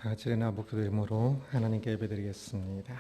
다 같이 나복 기도로 하나님께 예배드리겠습니다.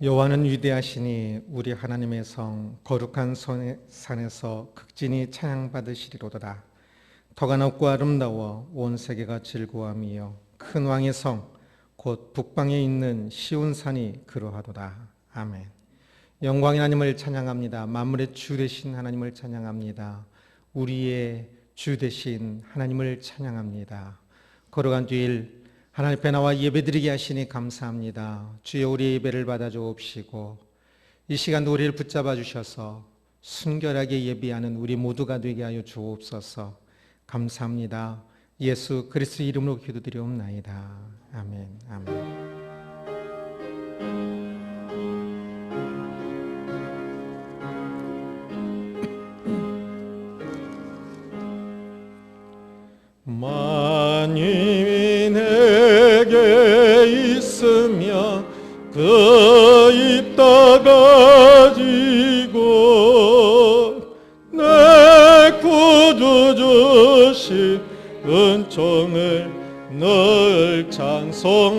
여호와는 위대하시니 우리 하나님의 성 거룩한 산에서 극진히 찬양받으시리로다. 터가 높고 아름다워 온 세계가 즐거워하며 큰 왕의 성 곧 북방에 있는 시온산이 그러하도다. 아멘. 영광의 하나님을 찬양합니다. 만물의 주 되신 하나님을 찬양합니다. 우리의 주 되신 하나님을 찬양합니다. 거룩한 주일 하나님 앞에 나와 예배드리게 하시니 감사합니다. 주여 우리의 예배를 받아주옵시고 이 시간도 우리를 붙잡아 주셔서 순결하게 예배하는 우리 모두가 되게 하여 주옵소서. 감사합니다. 예수 그리스도 이름으로 기도드리옵나이다. 아멘. 아멘. 만님이 내게 있으며 그 입 닫아지고 내 구주 주신 은총을 늘 찬송하겠네.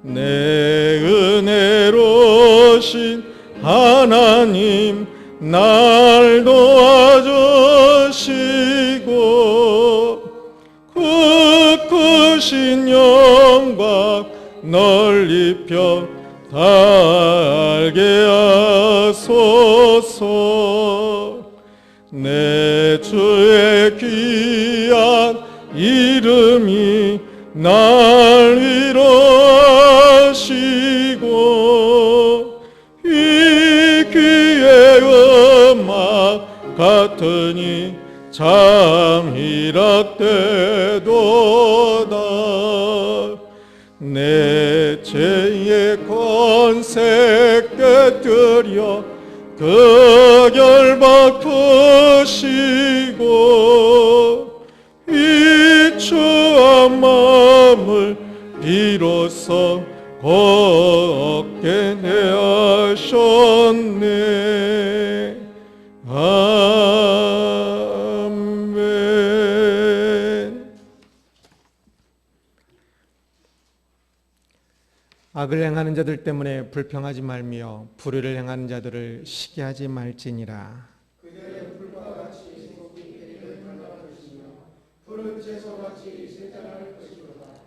내 은혜로신 하나님 날 도와주시고 그 크신 영광 널리 펴 달게 하소서. 내 주의 귀한 이름이 날 위로하시고 이 귀의 음악 같으니 참 희락되도다. 내 죄의 권세 깨뜨려 그 결박 푸시고 이 추한 마음을 비로소 걷게 하셨네. 아멘. 악을 행하는 자들 때문에 불평하지 말며 불의를 행하는 자들을 시기하지 말지니라. 그들의 불과 같이 속히 이를 변화할 것이며 푸른 채소같이 생장할 것이로다.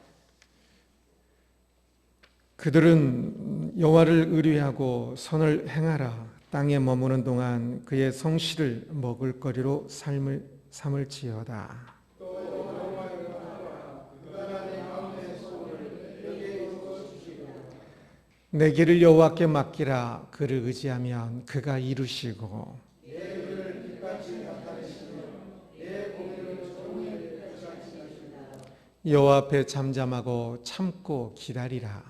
그들은 여호와를 의뢰하고 선을 행하라. 땅에 머무는 동안 그의 성실을 먹을거리로 삼을지어다. 내 길을 여호와께 맡기라. 그를 의지하면 그가 이루시고 여호와 앞에 잠잠하고 참고 기다리라.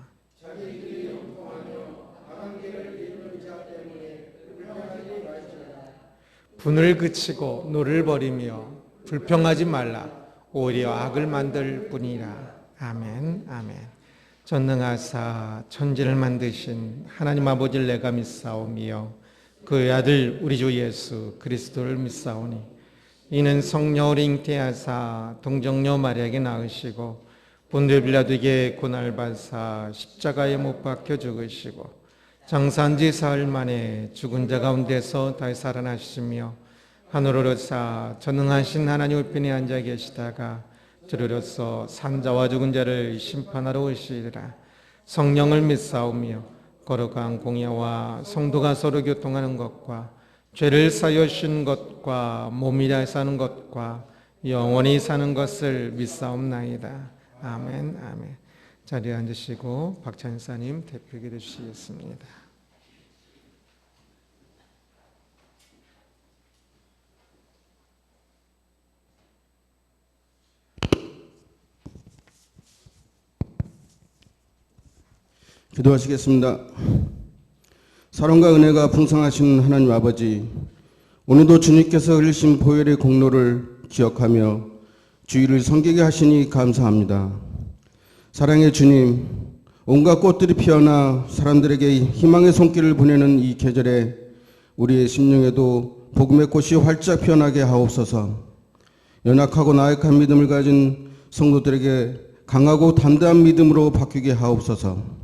분을 그치고 노를 버리며 불평하지 말라. 오히려 악을 만들 뿐이라. 아멘. 아멘. 전능하사 천지를 만드신 하나님 아버지를 내가 믿사오며 그의 아들 우리 주 예수 그리스도를 믿사오니 이는 성령으로 잉태하사 동정녀 마리아에게 낳으시고 본디오 빌라도에게 고난을 받사 십자가에 못 박혀 죽으시고 장사한 지 사흘 만에 죽은 자 가운데서 다시 살아나시며 하늘으로 사 전능하신 하나님 우편에 앉아 계시다가 주로서 산자와 죽은 자를 심판하러 오시리라. 성령을 믿사오며 거룩한 공예와 성도가 서로 교통하는 것과 죄를 사여 주신 것과 몸이 다시 사는 것과 영원히 사는 것을 믿사옵나이다. 아멘, 아멘. 자리에 앉으시고 박찬사님 대표기도 주시겠습니다. 기도하시겠습니다. 사랑과 은혜가 풍성하신 하나님 아버지, 오늘도 주님께서 흘리신 보혈의 공로를 기억하며 주의를 섬기게 하시니 감사합니다. 사랑의 주님, 온갖 꽃들이 피어나 사람들에게 희망의 손길을 보내는 이 계절에 우리의 심령에도 복음의 꽃이 활짝 피어나게 하옵소서. 연약하고 나약한 믿음을 가진 성도들에게 강하고 담대한 믿음으로 바뀌게 하옵소서.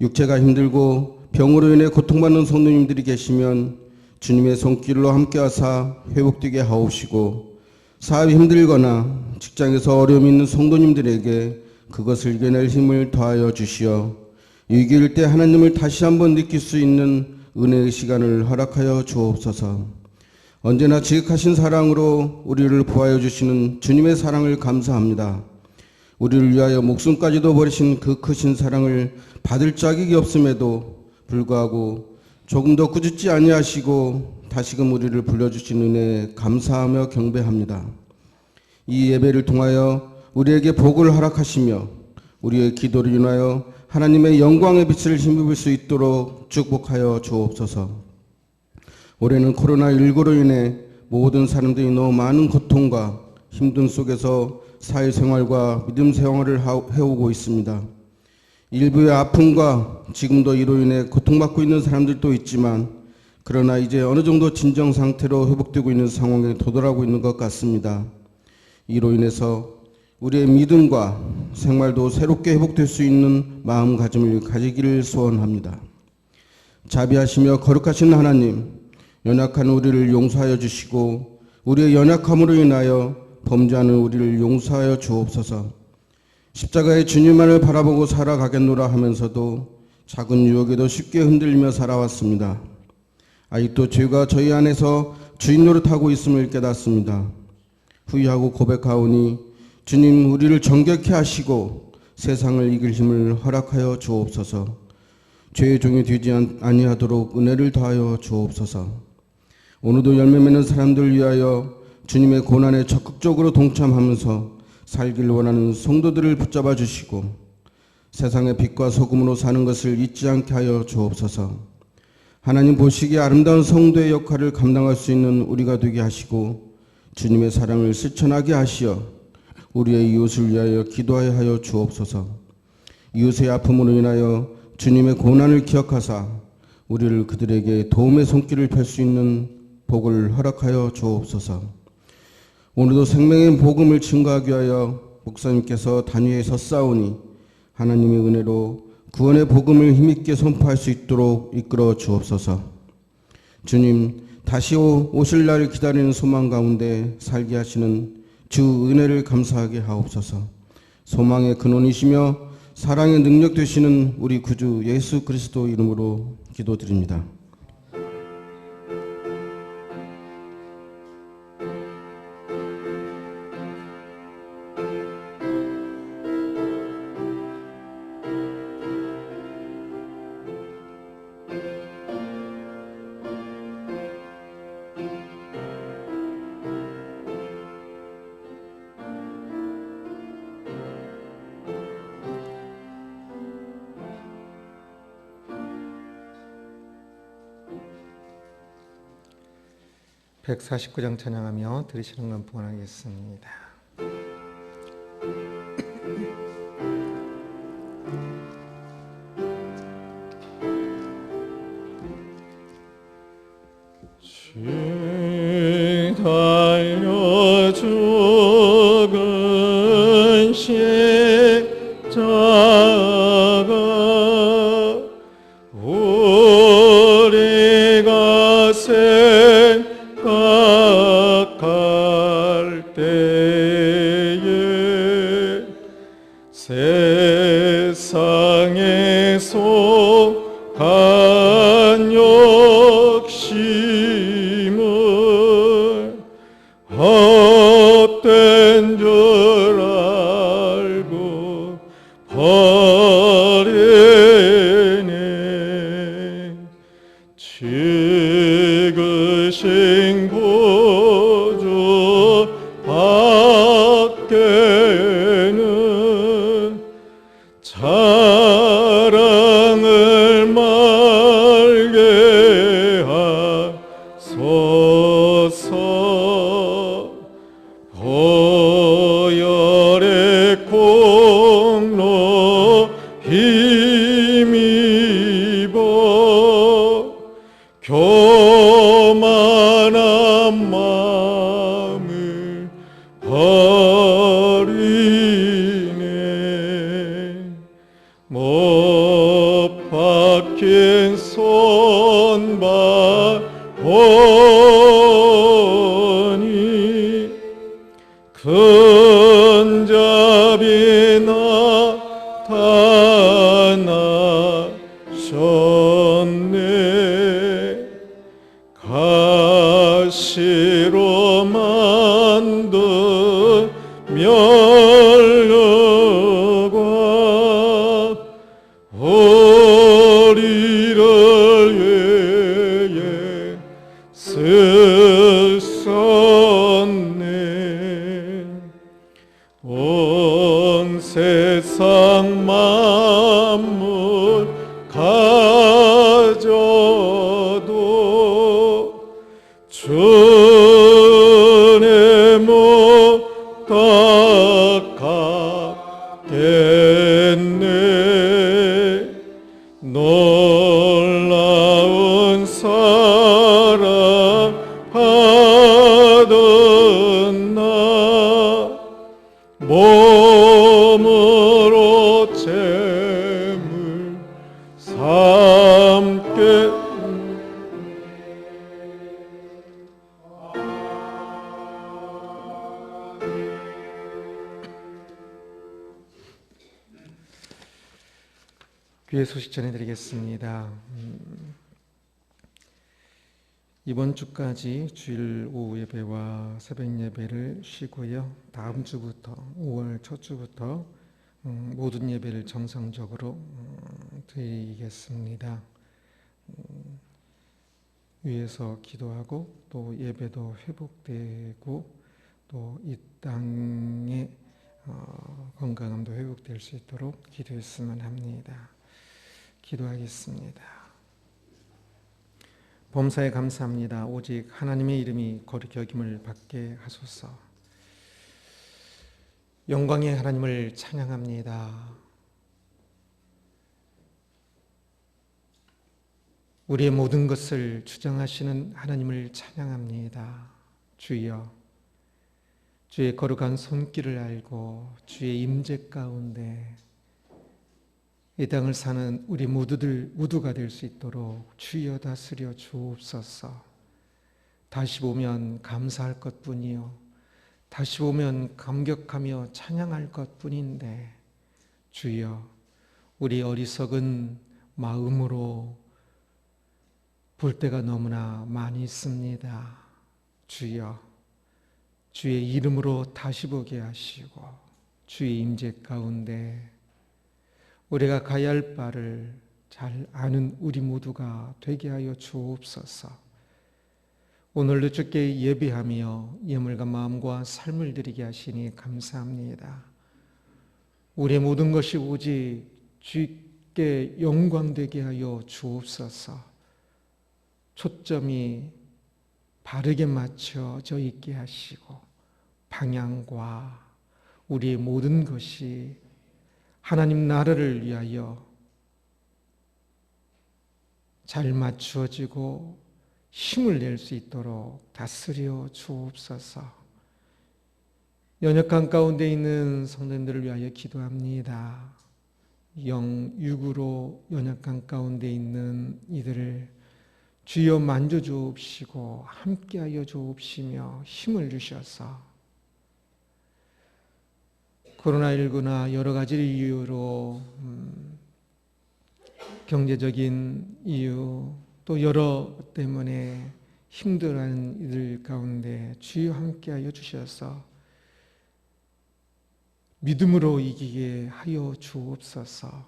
육체가 힘들고 병으로 인해 고통받는 성도님들이 계시면 주님의 손길로 함께하사 회복되게 하옵시고, 사업이 힘들거나 직장에서 어려움이 있는 성도님들에게 그것을 이겨낼 힘을 더하여 주시어 위기일 때 하나님을 다시 한번 느낄 수 있는 은혜의 시간을 허락하여 주옵소서. 언제나 지극하신 사랑으로 우리를 보호하여 주시는 주님의 사랑을 감사합니다. 우리를 위하여 목숨까지도 버리신 그 크신 사랑을 받을 자격이 없음에도 불구하고 조금 더 꾸짖지 아니하시고 다시금 우리를 불러주신 은혜에 감사하며 경배합니다. 이 예배를 통하여 우리에게 복을 허락하시며 우리의 기도를 인하여 하나님의 영광의 빛을 힘입을 수 있도록 축복하여 주옵소서. 올해는 코로나19로 인해 모든 사람들이 너무 많은 고통과 힘든 속에서 사회생활과 믿음 생활을 해오고 있습니다. 일부의 아픔과 지금도 이로 인해 고통받고 있는 사람들도 있지만, 그러나 이제 어느 정도 진정 상태로 회복되고 있는 상황에 도달하고 있는 것 같습니다. 이로 인해서 우리의 믿음과 생활도 새롭게 회복될 수 있는 마음가짐을 가지기를 소원합니다. 자비하시며 거룩하신 하나님, 연약한 우리를 용서하여 주시고 우리의 연약함으로 인하여 범죄하는 우리를 용서하여 주옵소서. 십자가의 주님만을 바라보고 살아가겠노라 하면서도 작은 유혹에도 쉽게 흔들리며 살아왔습니다. 아직도 죄가 저희 안에서 주인 노릇하고 있음을 깨닫습니다. 후회하고 고백하오니 주님, 우리를 정결케 하시고 세상을 이길 힘을 허락하여 주옵소서. 죄의 종이 되지 아니하도록 은혜를 더하여 주옵소서. 오늘도 열매 맺는 사람들 위하여 주님의 고난에 적극적으로 동참하면서 살길 원하는 성도들을 붙잡아 주시고 세상의 빛과 소금으로 사는 것을 잊지 않게 하여 주옵소서. 하나님 보시기에 아름다운 성도의 역할을 감당할 수 있는 우리가 되게 하시고 주님의 사랑을 실천하게 하시어 우리의 이웃을 위하여 기도하여 하여 주옵소서. 이웃의 아픔으로 인하여 주님의 고난을 기억하사 우리를 그들에게 도움의 손길을 펼 수 있는 복을 허락하여 주옵소서. 오늘도 생명의 복음을 증거하기 위하여 목사님께서 단위에 섰사오니 하나님의 은혜로 구원의 복음을 힘있게 선포할 수 있도록 이끌어 주옵소서. 주님, 다시 오실 날을 기다리는 소망 가운데 살게 하시는 주 은혜를 감사하게 하옵소서. 소망의 근원이시며 사랑의 능력 되시는 우리 구주 예수 그리스도 이름으로 기도드립니다. (149장) 찬양하며 들으시는 건 봉헌하겠습니다. 주 달려 죽은 십자가 우리가 생각할 때에 세상에 속한 욕심을 헛된 줄 알고 말게 하소서. 보혈의 공로 힘입어 교만한 마음을 버리네. 못 박힌 손발 보니 큰 잡이 나타나셨네. 가시로 만든 멸류관 우리를 위해 쓰셨네. 온 세상 만물 가져도 주의 못 닦았겠네. 놀라운 사랑 받은 나 몸으로 재물 삼게. 귀의 소식 전해드리겠습니다. 이번 주까지 주일 오후 예배와 새벽 예배를 쉬고요. 다음 주부터 5월 첫 주부터 모든 예배를 정상적으로 드리겠습니다. 위에서 기도하고 또 예배도 회복되고 또 이 땅의 건강함도 회복될 수 있도록 기도했으면 합니다. 기도하겠습니다. 범사에 감사합니다. 오직 하나님의 이름이 거룩히 여김을 받게 하소서. 영광의 하나님을 찬양합니다. 우리의 모든 것을 주장하시는 하나님을 찬양합니다. 주여, 주의 거룩한 손길을 알고 주의 임재 가운데 이 땅을 사는 우리 모두가 될 수 있도록 주여 다스려 주옵소서. 다시 보면 감사할 것뿐이요, 다시 보면 감격하며 찬양할 것뿐인데 주여, 우리 어리석은 마음으로 볼 때가 너무나 많이 있습니다. 주여, 주의 이름으로 다시 보게 하시고 주의 임재 가운데 우리가 가야 할 바를 잘 아는 우리 모두가 되게 하여 주옵소서. 오늘도 주께 예배하며 예물과 마음과 삶을 드리게 하시니 감사합니다. 우리의 모든 것이 오직 주께 영광되게 하여 주옵소서. 초점이 바르게 맞춰져 있게 하시고 방향과 우리의 모든 것이 하나님 나라를 위하여 잘 맞추어지고 힘을 낼 수 있도록 다스려 주옵소서. 연약한 가운데 있는 성도님들을 위하여 기도합니다. 영육으로 연약한 가운데 있는 이들을 주여 만져주옵시고 함께하여 주옵시며 힘을 주셔서 코로나19나 여러 가지 이유로 경제적인 이유 또 여러 때문에 힘들어하는 이들 가운데 주여 함께하여 주셔서 믿음으로 이기게 하여 주옵소서.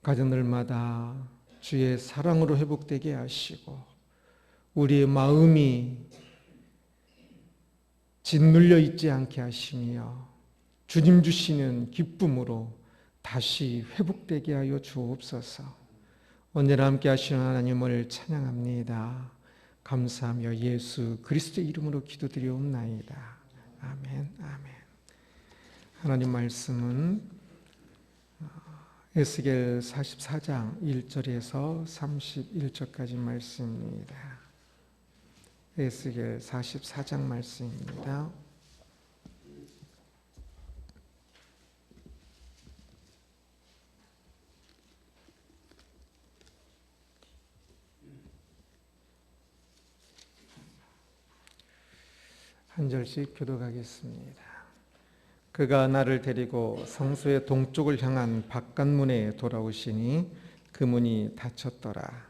가정들마다 주의 사랑으로 회복되게 하시고 우리의 마음이 짓눌려 있지 않게 하시며 주님 주시는 기쁨으로 다시 회복되게 하여 주옵소서. 언제나 함께 하시는 하나님을 찬양합니다. 감사하며 예수 그리스도의 이름으로 기도드리옵나이다. 아멘. 아멘. 하나님 말씀은 에스겔 44장 1절에서 31절까지 말씀입니다. 에스겔 44장 말씀입니다. 한 절씩 교독하겠습니다. 그가 나를 데리고 성소의 동쪽을 향한 바깥문에 돌아오시니 그 문이 닫혔더라.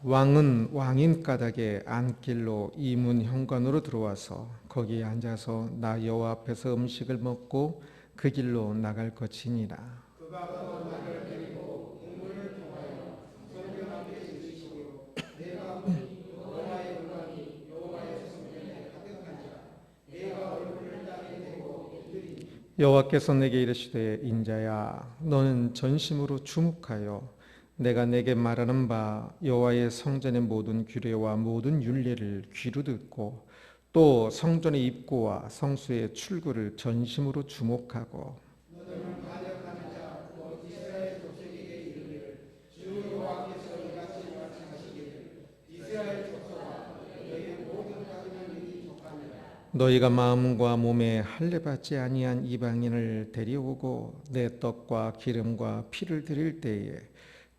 왕은 왕인 까닭에 안길로 이 문 현관으로 들어와서 거기에 앉아서 나 여호와 앞에서 음식을 먹고 그 길로 나갈 것이니라. 여호와께서 내게 이르시되 인자야 너는 전심으로 주목하여 내가 내게 말하는 바 여호와의 성전의 모든 규례와 모든 율례를 귀로 듣고 또 성전의 입구와 성수의 출구를 전심으로 주목하고 너희가 마음과 몸에 할례 받지 아니한 이방인을 데려오고 내 떡과 기름과 피를 드릴 때에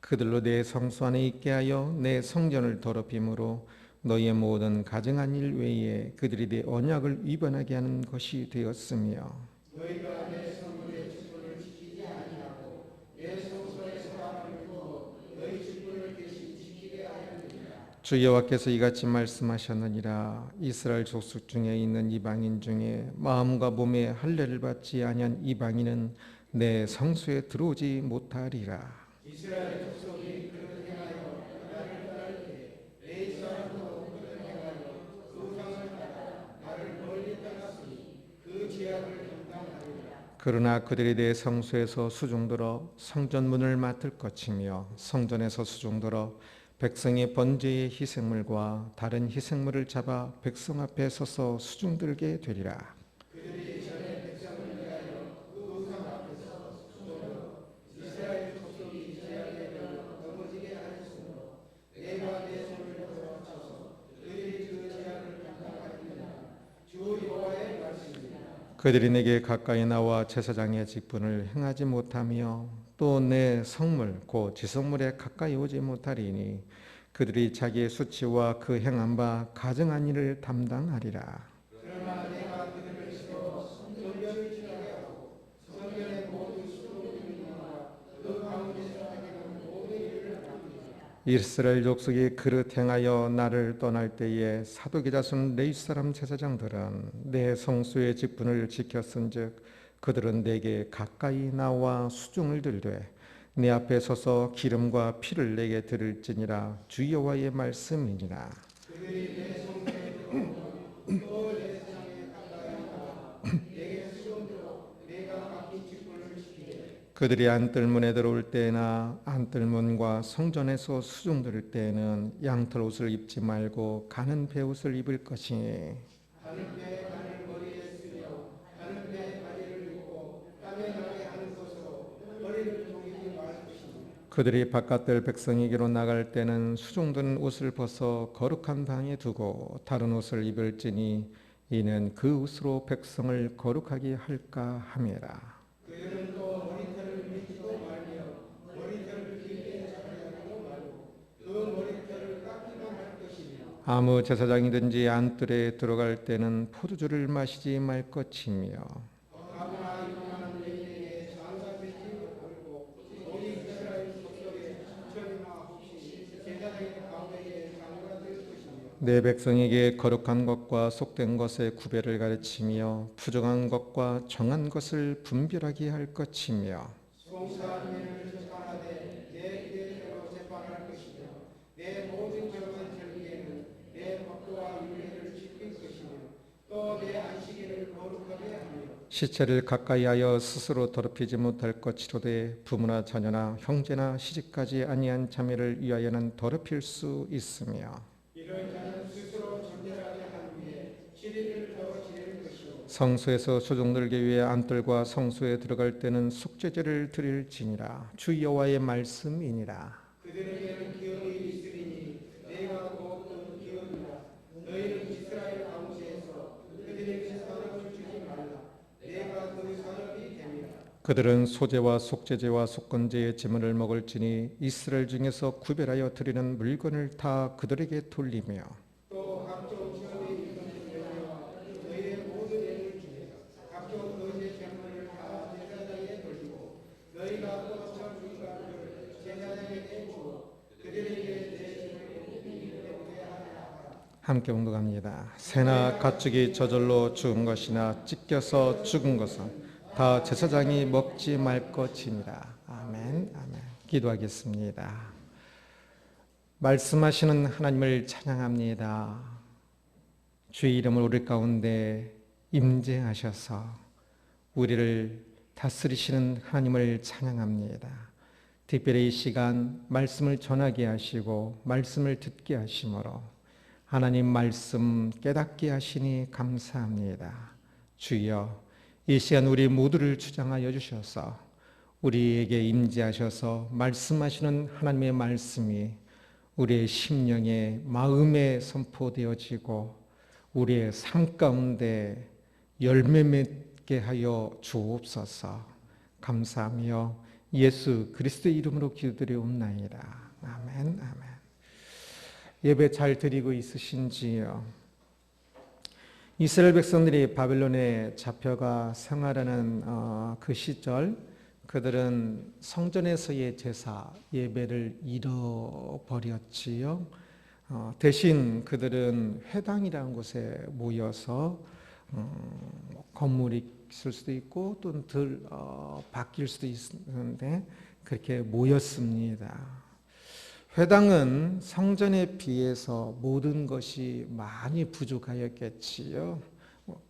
그들로 내 성소 안에 있게 하여 내 성전을 더럽힘으로 너희의 모든 가증한 일 외에 그들이 내 언약을 위반하게 하는 것이 되었으며 너희가 내 성문의 직분을 지키지 아니하고 내 성소의 사람을 두어 너희 직분을 대신 지키게 하였느니라. 주 여호와께서 이같이 말씀하셨느니라. 이스라엘 족속 중에 있는 이방인 중에 마음과 몸에 할례를 받지 아니한 이방인은 내 성소에 들어오지 못하리라. 이스라엘 족속이 그릇 행하여 나를 떠날 때내 이스라엘도 그릇 행하여 그 상을 따라 나를 멀리 떠났으니 그 죄악을 감당하리라. 그러나 그들이 내 성소에서 수종들어 성전문을 맡을 것이며 성전에서 수종들어 백성의 번제의 희생물과 다른 희생물을 잡아 백성 앞에 서서 수종들게 되리라. 그들이 전에 백성을 위하여 그 우상 앞에서 수종들어 이스라엘 족속이 죄악에 걸려 넘어지게 하였으므로 내가 내 손을 들어쳐서 그들이 그 죄악을 감당하리라. 주 여호와의 말씀입니다. 그들이 내게 가까이 나와 제사장의 직분을 행하지 못하며 또 내 성물 곧 지성물에 가까이 오지 못하리니 그들이 자기의 수치와 그 행한 바 가증한 일을 담당하리라. 그러나 내가 그들을 세워 성전을 지나게 하고 성전의 모든 수도들과 그 가운데서 하는 모든 일을 합니다. 이스라엘 족속이 그릇 행하여 나를 떠날 때에 사도기 자손 레위 사람 제사장들은 내 성소의 직분을 지켰은즉 그들은 내게 가까이 나와 수종을 들되 내 앞에 서서 기름과 피를 내게 드릴지니라. 주 여호와의 말씀이니라. 그들이 내 성전에 들어오고 또 내 세상에 가까이 나와 내게 수종들어 내가 맡긴 직분을 지키되 그들이 안뜰문에 들어올 때나 안뜰문과 성전에서 수종들을 때에는 양털 옷을 입지 말고 가는 베옷을 입을 것이니 가는 배 가는 머리에 쓰며 가는 배 바지를 입고 땀에 나게 하는 것으로 머리를 조이지 말 것이니 그들이 바깥들 백성에게로 나갈 때는 수종된 옷을 벗어 거룩한 방에 두고 다른 옷을 입을지니 이는 그 옷으로 백성을 거룩하게 할까 함이라. 그들은 또 머리털을 밀지도 말며 머리털을 길게 자르지도 말고 그 머리털을 깎기만 할 것이며 아무 제사장이든지 안뜰에 들어갈 때는 포도주를 마시지 말 것이며 아무나 이만한 레위에게 장사 되지 말고 오직 이스라엘 족속의 천이나 혹시 제사장의 가운데에 장사가 될 것이며 내 백성에게 거룩한 것과 속된 것의 구별을 가르치며 부정한 것과 정한 것을 분별하게 할 것이며 송사한 일을 재판하되 내 기대대로 재판할 것이며 시체를 가까이하여 스스로 더럽히지 못할 것이로되 부모나 자녀나 형제나 시집가지 아니한 자매를 위하여는 더럽힐 수 있으며 이런 자는 스스로 정결하게 한 후에 7일을 더 지낼 것이요 성소에서 소종들게 위해 안뜰과 성소에 들어갈 때는 속죄제를 드릴지니라 주 여호와의 말씀이니라. 그들에게는 기업이 있으리니 내가 곧 그 기업이라. 너희는 이스라엘 가운데에서 그들에게 산업을 주지 말라. 내가 그 산업이 됨이라. 그들은 소제와 속죄제와 속건제의 제물을 먹을지니 이스라엘 중에서 구별하여 드리는 물건을 다 그들에게 돌리며 또 각종 지역에 있는 여호와 너희의 모든 예물 중에 각종 거짓 제물을 다 제사장에게 돌리고 너희가 또 전주가를 제사장에게 주어 그들에게 내 제물을 드리게 하라. 함께 운동합니다. 새나 가축이 저절로 죽은 것이나 찢겨서 죽은 것은 다 제사장이 먹지 말 것이니라. 아멘. 아멘. 기도하겠습니다. 말씀하시는 하나님을 찬양합니다. 주의 이름을 우리 가운데 임재하셔서 우리를 다스리시는 하나님을 찬양합니다. 특별히 이 시간 말씀을 전하게 하시고 말씀을 듣게 하심으로 하나님 말씀 깨닫게 하시니 감사합니다. 주여 이 시간 우리 모두를 주장하여 주셔서 우리에게 임재하셔서 말씀하시는 하나님의 말씀이 우리의 심령에 마음에 선포되어지고 우리의 삶 가운데 열매 맺게 하여 주옵소서. 감사하며 예수 그리스도의 이름으로 기도드리옵나이다. 아멘. 아멘. 예배 잘 드리고 있으신지요? 이스라엘 백성들이 바벨론에 잡혀가 생활하는 그 시절 그들은 성전에서의 제사 예배를 잃어버렸지요. 대신 그들은 회당이라는 곳에 모여서 건물이 있을 수도 있고 또는 바뀔 수도 있는데 그렇게 모였습니다. 회당은 성전에 비해서 모든 것이 많이 부족하였겠지요.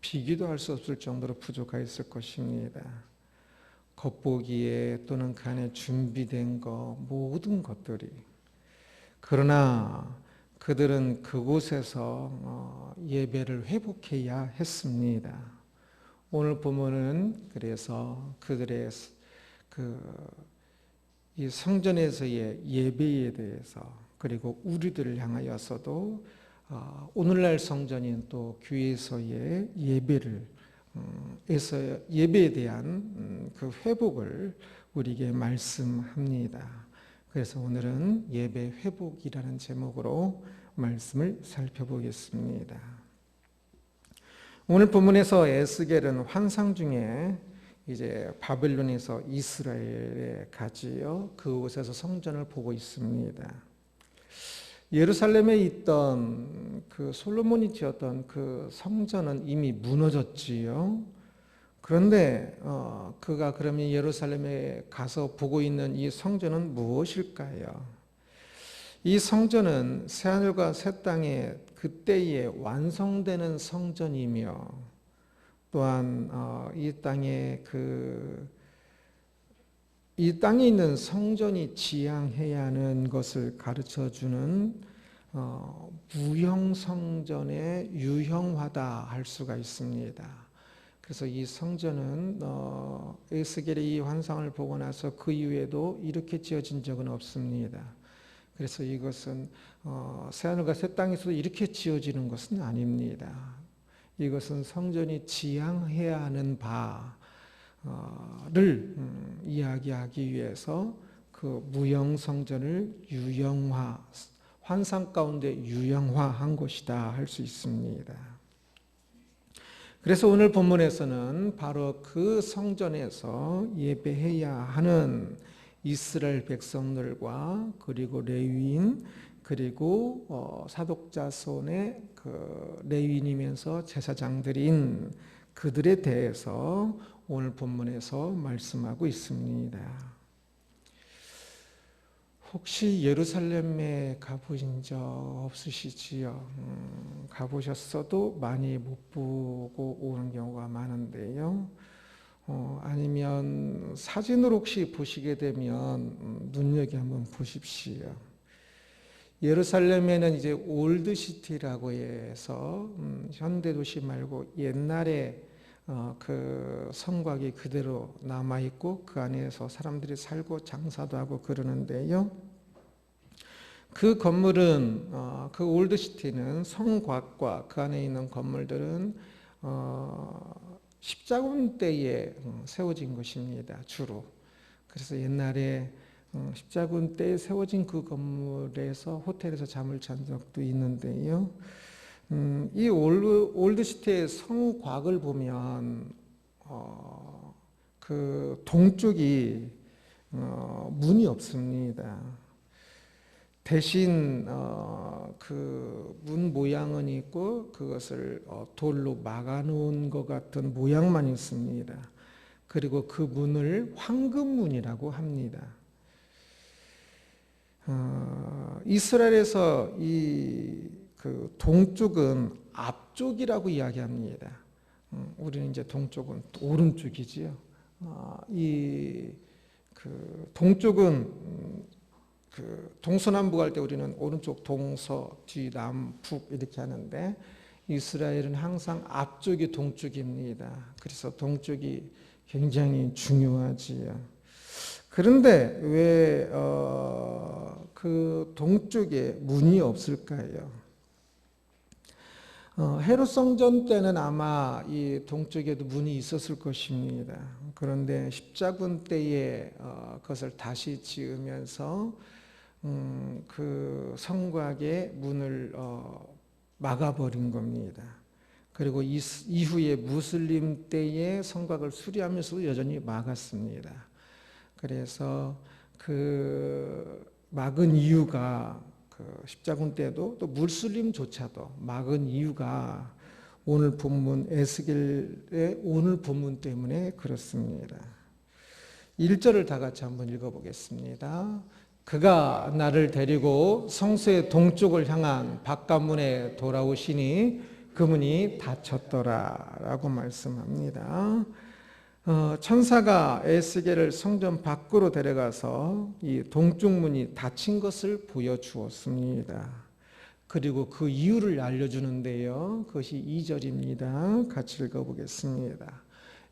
비교도 할 수 없을 정도로 부족하였을 것입니다. 겉보기에 또는 그 안에 준비된 것 모든 것들이. 그러나 그들은 그곳에서 예배를 회복해야 했습니다. 오늘 보면은 그래서 그들의 이 성전에서의 예배에 대해서 그리고 우리들을 향하여서도 오늘날 성전인 또 교회에서의 예배에 대한 그 회복을 우리에게 말씀합니다. 그래서 오늘은 예배 회복이라는 제목으로 말씀을 살펴보겠습니다. 오늘 본문에서 에스겔은 환상 중에 이제 바벨론에서 이스라엘에 가지요. 그곳에서 성전을 보고 있습니다. 예루살렘에 있던 그 솔로몬이 지었던 그 성전은 이미 무너졌지요. 그런데 그가 그러면 예루살렘에 가서 보고 있는 이 성전은 무엇일까요? 이 성전은 새하늘과 새 땅에 그때에 완성되는 성전이며 또한 이 땅에 있는 성전이 지향해야 하는 것을 가르쳐주는 무형 성전의 유형화다 할 수가 있습니다. 그래서 이 성전은 에스겔의 이 환상을 보고 나서 그 이후에도 이렇게 지어진 적은 없습니다. 그래서 이것은 새하늘과 새 땅에서도 이렇게 지어지는 것은 아닙니다. 이것은 성전이 지향해야 하는 바를 이야기하기 위해서 그 무형 성전을 유형화, 환상 가운데 유형화한 것이다 할 수 있습니다. 그래서 오늘 본문에서는 바로 그 성전에서 예배해야 하는 이스라엘 백성들과 그리고 레위인 그리고 사독자손의 그 레위인이면서 제사장들인 그들에 대해서 오늘 본문에서 말씀하고 있습니다. 혹시 예루살렘에 가보신 적 없으시지요? 가보셨어도 많이 못 보고 오는 경우가 많은데요. 아니면 사진으로 혹시 보시게 되면 눈여겨 한번 보십시오. 예루살렘에는 이제 올드시티라고 해서 현대 도시 말고 옛날에 그 성곽이 그대로 남아 있고 그 안에서 사람들이 살고 장사도 하고 그러는데요. 그 건물은 그 올드시티는 성곽과 그 안에 있는 건물들은 십자군 때에 세워진 것입니다. 주로. 그래서 옛날에 십자군 때에 세워진 그 건물에서 호텔에서 잠을 잔 적도 있는데요. 이 올드시티의 성곽을 보면 그 동쪽이 문이 없습니다. 대신 그 문 모양은 있고 그것을 돌로 막아놓은 것 같은 모양만 있습니다. 그리고 그 문을 황금문이라고 합니다. 이스라엘에서 그 동쪽은 앞쪽이라고 이야기합니다. 우리는 이제 동쪽은 오른쪽이지요. 그 동쪽은 그 동서남북 할 때 우리는 오른쪽 동서, 뒤, 남, 북 이렇게 하는데 이스라엘은 항상 앞쪽이 동쪽입니다. 그래서 동쪽이 굉장히 중요하지요. 그런데 왜 그 동쪽에 문이 없을까요? 헤롯 성전 때는 아마 이 동쪽에도 문이 있었을 것입니다. 그런데 십자군 때에 그것을 다시 지으면서 그 성곽의 문을 막아버린 겁니다. 그리고 이후에 무슬림 때에 성곽을 수리하면서도 여전히 막았습니다. 그래서 그 막은 이유가 그 십자군 때도 또 무슬림조차도 막은 이유가 오늘 본문 에스겔의 오늘 본문 때문에 그렇습니다. 1절을 다 같이 한번 읽어보겠습니다. 그가 나를 데리고 성소의 동쪽을 향한 바깥문에 돌아오시니 그 문이 닫혔더라 라고 말씀합니다. 천사가 에스겔을 성전 밖으로 데려가서 이 동쪽 문이 닫힌 것을 보여주었습니다. 그리고 그 이유를 알려주는데요. 그것이 2절입니다. 같이 읽어보겠습니다.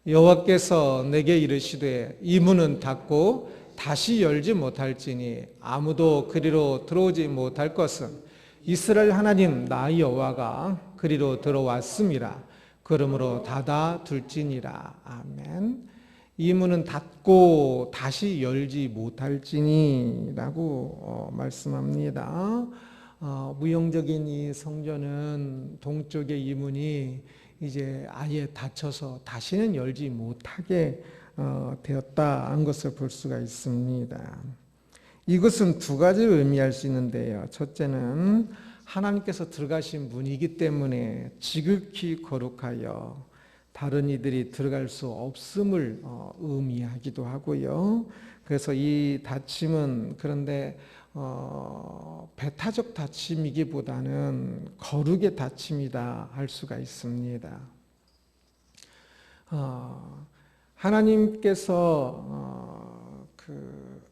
여호와께서 내게 이르시되 이 문은 닫고 다시 열지 못할지니 아무도 그리로 들어오지 못할 것은 이스라엘 하나님 나 여호와가 그리로 들어왔음이라. 그러므로 닫아 둘지니라. 아멘. 이 문은 닫고 다시 열지 못할지니 라고 말씀합니다. 무용적인 이 성전은 동쪽의 이 문이 이제 아예 닫혀서 다시는 열지 못하게 되었다 한 것을 볼 수가 있습니다. 이것은 두 가지를 의미할 수 있는데요. 첫째는 하나님께서 들어가신 문이기 때문에 지극히 거룩하여 다른 이들이 들어갈 수 없음을 의미하기도 하고요. 그래서 이 닫힘은 그런데 배타적 닫힘이기보다는 거룩의 닫힘이다 할 수가 있습니다.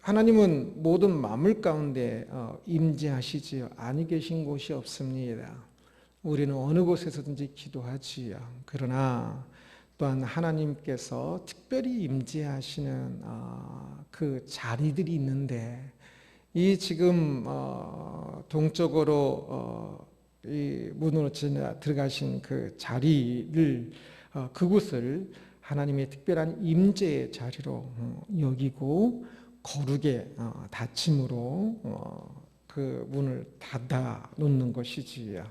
하나님은 모든 만물 가운데 임재하시지요. 아니 계신 곳이 없습니다. 우리는 어느 곳에서든지 기도하지요. 그러나 또한 하나님께서 특별히 임재하시는 그 자리들이 있는데 이 지금 동쪽으로 이 문으로 들어가신 그 자리를 그곳을 하나님의 특별한 임재의 자리로 여기고 거룩의 닫힘으로 그 문을 닫아 놓는 것이지요.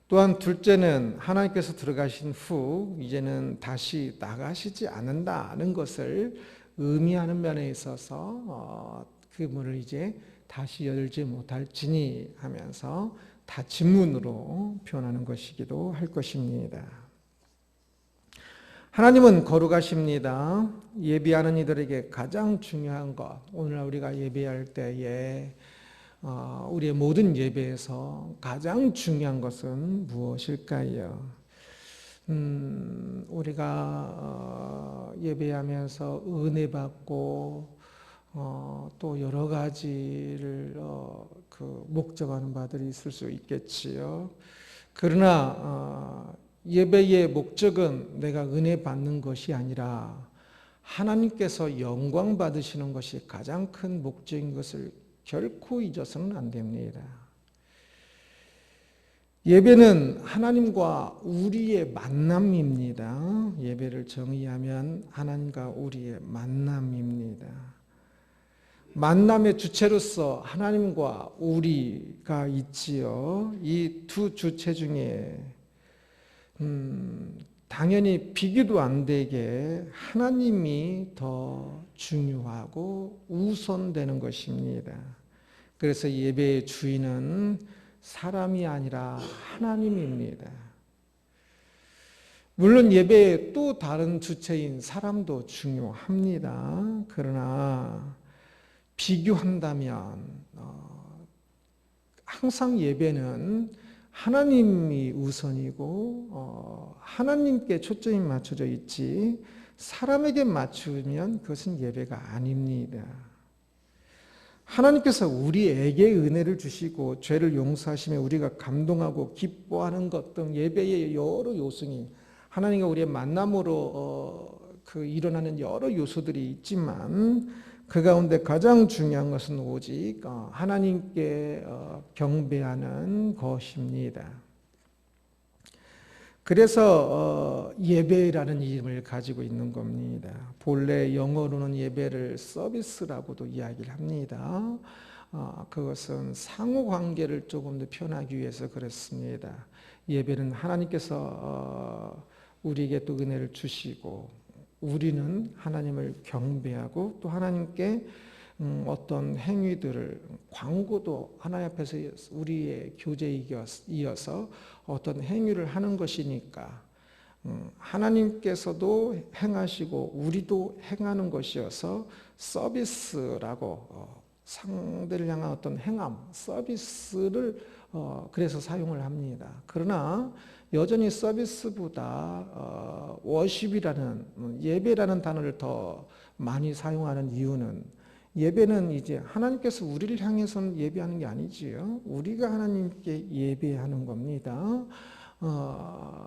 또한 둘째는 하나님께서 들어가신 후 이제는 다시 나가시지 않는다는 것을 의미하는 면에 있어서 그 문을 이제 다시 열지 못할지니 하면서 닫힌 문으로 표현하는 것이기도 할 것입니다. 하나님은 거룩하십니다. 예배하는 이들에게 가장 중요한 것, 오늘 우리가 예배할 때에 우리의 모든 예배에서 가장 중요한 것은 무엇일까요? 우리가 예배하면서 은혜 받고 또 여러 가지를 목적하는 바들이 있을 수 있겠지요. 그러나 예배의 목적은 내가 은혜 받는 것이 아니라 하나님께서 영광 받으시는 것이 가장 큰 목적인 것을 결코 잊어서는 안 됩니다. 예배는 하나님과 우리의 만남입니다. 예배를 정의하면 하나님과 우리의 만남입니다. 만남의 주체로서 하나님과 우리가 있지요. 이 두 주체 중에 당연히 비교도 안 되게 하나님이 더 중요하고 우선되는 것입니다. 그래서 예배의 주인은 사람이 아니라 하나님입니다. 물론 예배의 또 다른 주체인 사람도 중요합니다. 그러나 비교한다면 항상 예배는 하나님이 우선이고 하나님께 초점이 맞춰져 있지 사람에게 맞추면 그것은 예배가 아닙니다. 하나님께서 우리에게 은혜를 주시고 죄를 용서하시며 우리가 감동하고 기뻐하는 것 등 예배의 여러 요소니 하나님과 우리의 만남으로 일어나는 여러 요소들이 있지만 그 가운데 가장 중요한 것은 오직 하나님께 경배하는 것입니다. 그래서 예배라는 이름을 가지고 있는 겁니다. 본래 영어로는 예배를 서비스라고도 이야기를 합니다. 그것은 상호관계를 조금 더 표현하기 위해서 그렇습니다. 예배는 하나님께서 우리에게 또 은혜를 주시고 우리는 하나님을 경배하고 또 하나님께 어떤 행위들을 광고도 하나님 앞에서 우리의 교제에 이어서 어떤 행위를 하는 것이니까 하나님께서도 행하시고 우리도 행하는 것이어서 서비스라고 상대를 향한 어떤 행함, 서비스를 그래서 사용을 합니다. 그러나 여전히 서비스보다 워십이라는 예배라는 단어를 더 많이 사용하는 이유는 예배는 이제 하나님께서 우리를 향해서는 예배하는 게 아니지요. 우리가 하나님께 예배하는 겁니다.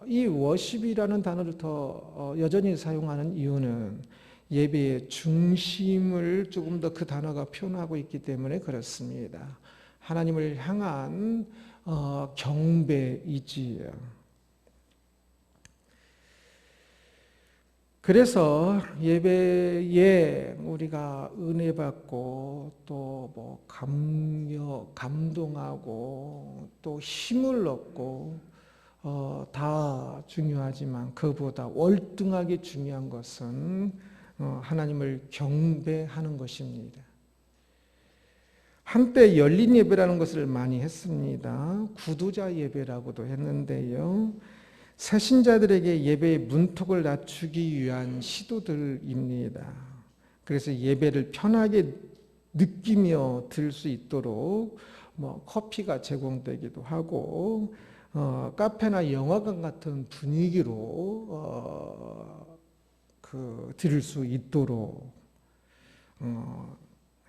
이 워십이라는 단어를 더 여전히 사용하는 이유는 예배의 중심을 조금 더 그 단어가 표현하고 있기 때문에 그렇습니다. 하나님을 향한 경배이지요. 그래서 예배에 우리가 은혜 받고 또 뭐 감동하고 또 힘을 얻고 다 중요하지만 그보다 월등하게 중요한 것은 하나님을 경배하는 것입니다. 한때 열린 예배라는 것을 많이 했습니다. 구도자 예배라고도 했는데요. 새신자들에게 예배의 문턱을 낮추기 위한 시도들입니다. 그래서 예배를 편하게 느끼며 들 수 있도록 커피가 제공되기도 하고 카페나 영화관 같은 분위기로 드릴 수 있도록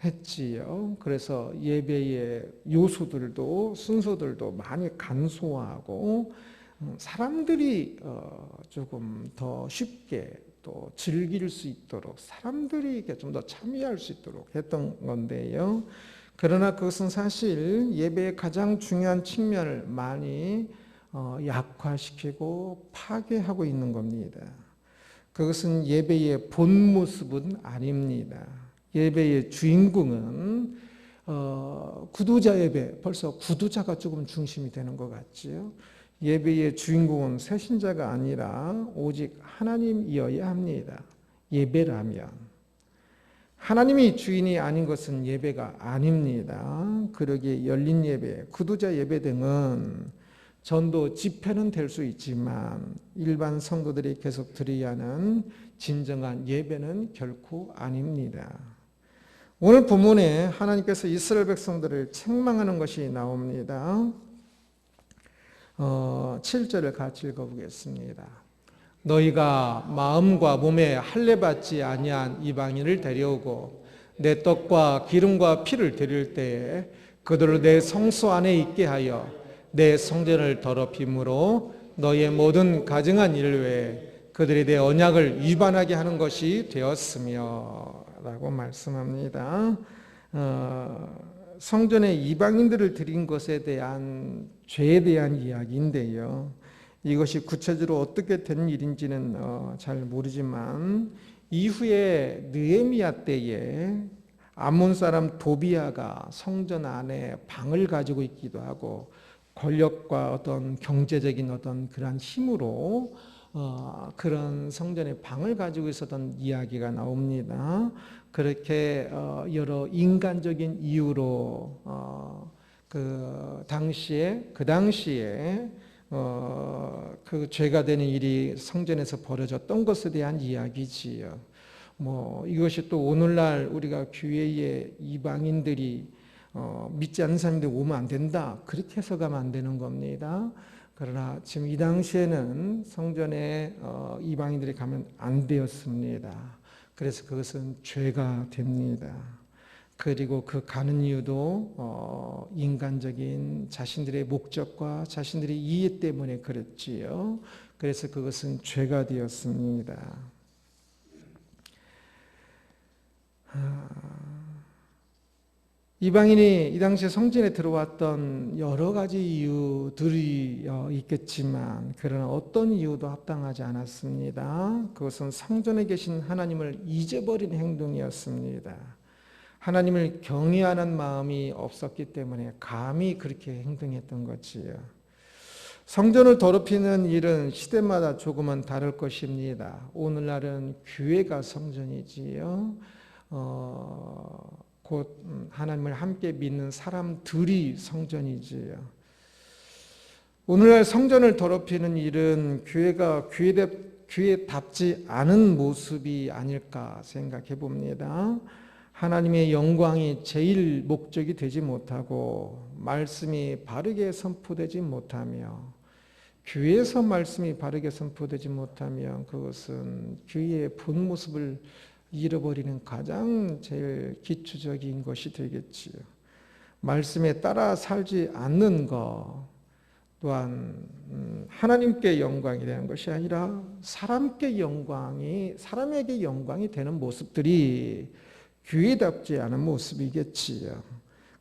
했지요. 그래서 예배의 요소들도 순서들도 많이 간소화하고 사람들이 조금 더 쉽게 또 즐길 수 있도록 사람들이 좀 더 참여할 수 있도록 했던 건데요. 그러나 그것은 사실 예배의 가장 중요한 측면을 많이 약화시키고 파괴하고 있는 겁니다. 그것은 예배의 본 모습은 아닙니다. 예배의 주인공은 구도자 예배, 벌써 구도자가 조금 중심이 되는 것 같지요. 예배의 주인공은 새신자가 아니라 오직 하나님이어야 합니다. 예배라면. 하나님이 주인이 아닌 것은 예배가 아닙니다. 그러기에 열린 예배, 구도자 예배 등은 전도 집회는 될 수 있지만 일반 성도들이 계속 드려야 하는 진정한 예배는 결코 아닙니다. 오늘 본문에 하나님께서 이스라엘 백성들을 책망하는 것이 나옵니다. 7절을 같이 읽어보겠습니다. 너희가 마음과 몸에 할례받지 아니한 이방인을 데려오고 내 떡과 기름과 피를 드릴 때에 그들을 내 성소 안에 있게 하여 내 성전을 더럽힘으로 너희의 모든 가증한 일 외에 그들이 내 언약을 위반하게 하는 것이 되었으며 라고 말씀합니다. 성전에 이방인들을 드린 것에 대한 죄에 대한 이야기인데요. 이것이 구체적으로 어떻게 된 일인지는 잘 모르지만 이후에 느헤미야 때에 암몬 사람 도비아가 성전 안에 방을 가지고 있기도 하고 권력과 어떤 경제적인 어떤 그러한 힘으로 그런 성전의 방을 가지고 있었던 이야기가 나옵니다. 그렇게 여러 인간적인 이유로 그 당시에 그 죄가 되는 일이 성전에서 벌어졌던 것에 대한 이야기지요. 이것이 또 오늘날 우리가 교회에 이방인들이 믿지 않는 사람들이 오면 안 된다, 그렇게 해석하면 안 되는 겁니다. 그러나 지금 이 당시에는 성전에 이방인들이 가면 안 되었습니다. 그래서 그것은 죄가 됩니다. 그리고 그 가는 이유도 인간적인 자신들의 목적과 자신들의 이해 때문에 그랬지요. 그래서 그것은 죄가 되었습니다. 이방인이 이 당시에 성전에 들어왔던 여러 가지 이유들이 있겠지만 그러나 어떤 이유도 합당하지 않았습니다. 그것은 성전에 계신 하나님을 잊어버린 행동이었습니다. 하나님을 경외하는 마음이 없었기 때문에 감히 그렇게 행동했던 거지요. 성전을 더럽히는 일은 시대마다 조금은 다를 것입니다. 오늘날은 교회가 성전이지요. 곧 하나님을 함께 믿는 사람들이 성전이지요. 오늘날 성전을 더럽히는 일은 교회가 교회답지 않은 모습이 아닐까 생각해 봅니다. 하나님의 영광이 제일 목적이 되지 못하고 말씀이 바르게 선포되지 못하며 교회에서 말씀이 바르게 선포되지 못하면 그것은 교회의 본 모습을 잃어버리는 가장 제일 기초적인 것이 되겠지요. 말씀에 따라 살지 않는 것 또한 하나님께 영광이 되는 것이 아니라 사람에게 영광이 되는 모습들이 교회답지 않은 모습이겠지요.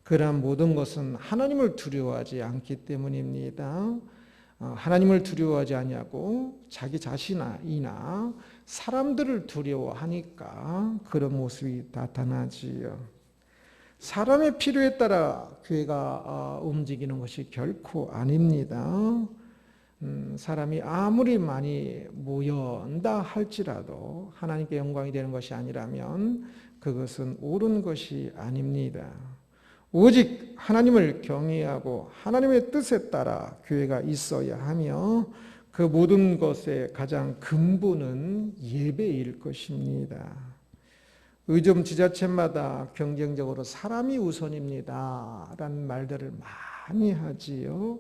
그러한 모든 것은 하나님을 두려워하지 않기 때문입니다. 하나님을 두려워하지 아니하고 자기 자신이나 사람들을 두려워하니까 그런 모습이 나타나지요. 사람의 필요에 따라 교회가 움직이는 것이 결코 아닙니다. 사람이 아무리 많이 모여온다 할지라도 하나님께 영광이 되는 것이 아니라면 그것은 옳은 것이 아닙니다. 오직 하나님을 경외하고 하나님의 뜻에 따라 교회가 있어야 하며 그 모든 것의 가장 근본은 예배일 것입니다. 의점 지자체마다 경쟁적으로 사람이 우선입니다 라는 말들을 많이 하지요.